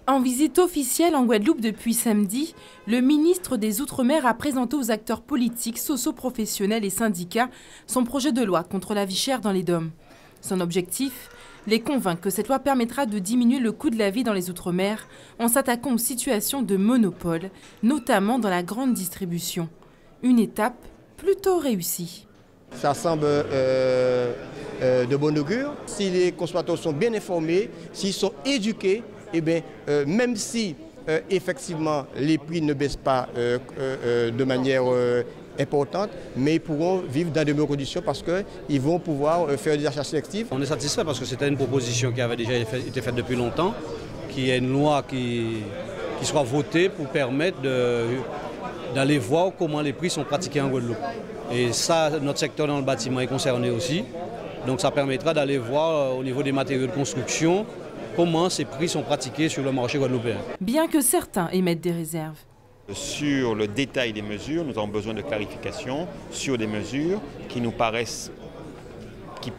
En visite officielle en Guadeloupe depuis samedi, le ministre des Outre-mer a présenté aux acteurs politiques, socio-professionnels et syndicats son projet de loi contre la vie chère dans les DOM. Son objectif, les convaincre que cette loi permettra de diminuer le coût de la vie dans les Outre-mer en s'attaquant aux situations de monopole, notamment dans la grande distribution. Une étape plutôt réussie. Ça semble de bon augure. Si les consommateurs sont bien informés, s'ils sont éduqués, eh bien, même si effectivement les prix ne baissent pas de manière importante, mais ils pourront vivre dans de meilleures conditions parce qu'ils vont pouvoir faire des achats sélectifs. On est satisfait parce que c'était une proposition qui avait déjà été faite depuis longtemps, qui est une loi qui soit votée pour permettre d'aller voir comment les prix sont pratiqués en Guadeloupe. Et ça, notre secteur dans le bâtiment est concerné aussi. Donc ça permettra d'aller voir au niveau des matériaux de construction comment ces prix sont pratiqués sur le marché guadeloupéen. Bien que certains émettent des réserves. Sur le détail des mesures, nous avons besoin de clarification sur des mesures qui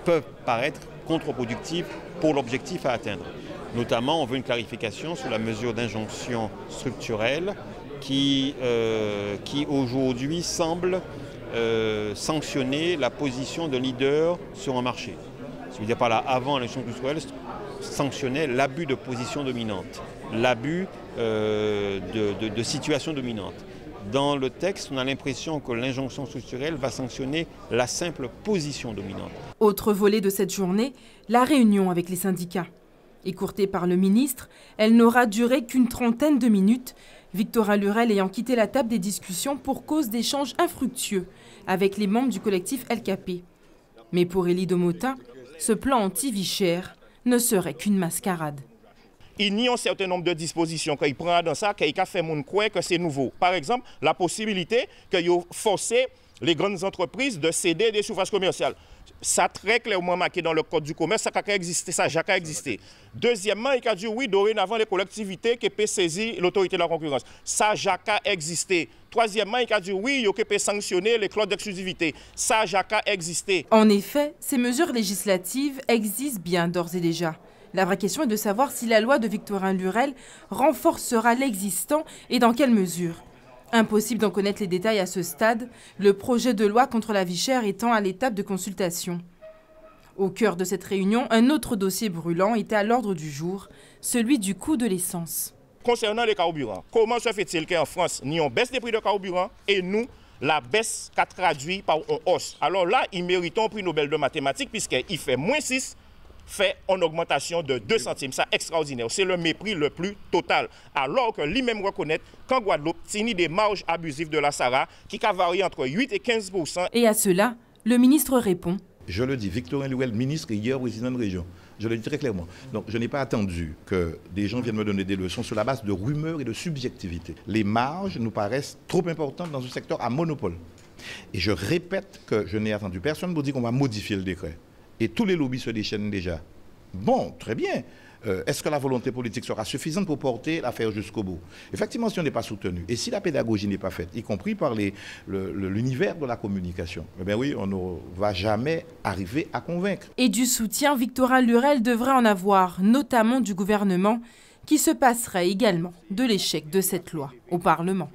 peuvent paraître contre-productives pour l'objectif à atteindre. Notamment, on veut une clarification sur la mesure d'injonction structurelle qui aujourd'hui semble sanctionner la position de leader sur un marché. Je veux dire par là, avant l'injonction structurelle, sanctionnait l'abus de position dominante, l'abus de situation dominante. Dans le texte, on a l'impression que l'injonction structurelle va sanctionner la simple position dominante. Autre volet de cette journée, la réunion avec les syndicats. Écourtée par le ministre, elle n'aura duré qu'une trentaine de minutes, Victorin Lurel ayant quitté la table des discussions pour cause d'échanges infructueux avec les membres du collectif LKP. Mais pour Élie Domotin, ce plan anti-vie chère ne serait qu'une mascarade. Il y a un certain nombre de dispositions qu'il prend dans ça, qu'il a fait croire que c'est nouveau. Par exemple, la possibilité qu'il force les grandes entreprises de céder des surfaces commerciales. Ça très clairement marqué dans le code du commerce, ça a existé, ça a jamais existé. Deuxièmement, il a dit oui, dorénavant les collectivités qui peuvent saisir l'autorité de la concurrence. Ça a jamais existé. Troisièmement, il a dit oui, il peut sanctionner les clauses d'exclusivité. Ça a jamais existé. En effet, ces mesures législatives existent bien d'ores et déjà. La vraie question est de savoir si la loi de Victorin Lurel renforcera l'existant et dans quelle mesure. Impossible d'en connaître les détails à ce stade, le projet de loi contre la vie chère étant à l'étape de consultation. Au cœur de cette réunion, un autre dossier brûlant était à l'ordre du jour, celui du coût de l'essence. Concernant les carburants, comment se fait-il qu'en France, nous avons baisse des prix de carburant et nous, la baisse qu'a traduit par une hausse. Alors là, ils méritent un prix Nobel de mathématiques puisqu'il fait moins 6, fait en augmentation de 2 centimes. C'est extraordinaire. C'est le mépris le plus total. Alors que lui-même reconnaît qu'en Guadeloupe, c'est une des marges abusives de la SARA qui a varié entre 8 et 15%. Et à cela, le ministre répond. Je le dis, Victorin Lurel, ministre et hier président de région. Je le dis très clairement. Donc je n'ai pas attendu que des gens viennent me donner des leçons sur la base de rumeurs et de subjectivité. Les marges nous paraissent trop importantes dans un secteur à monopole. Et je répète que je n'ai attendu personne pour dire qu'on va modifier le décret. Et tous les lobbies se déchaînent déjà. Bon, très bien. Est-ce que la volonté politique sera suffisante pour porter l'affaire jusqu'au bout? Effectivement, si on n'est pas soutenu, et si la pédagogie n'est pas faite, y compris par l'univers de la communication, eh bien oui, on ne va jamais arriver à convaincre. Et du soutien, Victorin Lurel devrait en avoir, notamment du gouvernement, qui se passerait également de l'échec de cette loi au Parlement.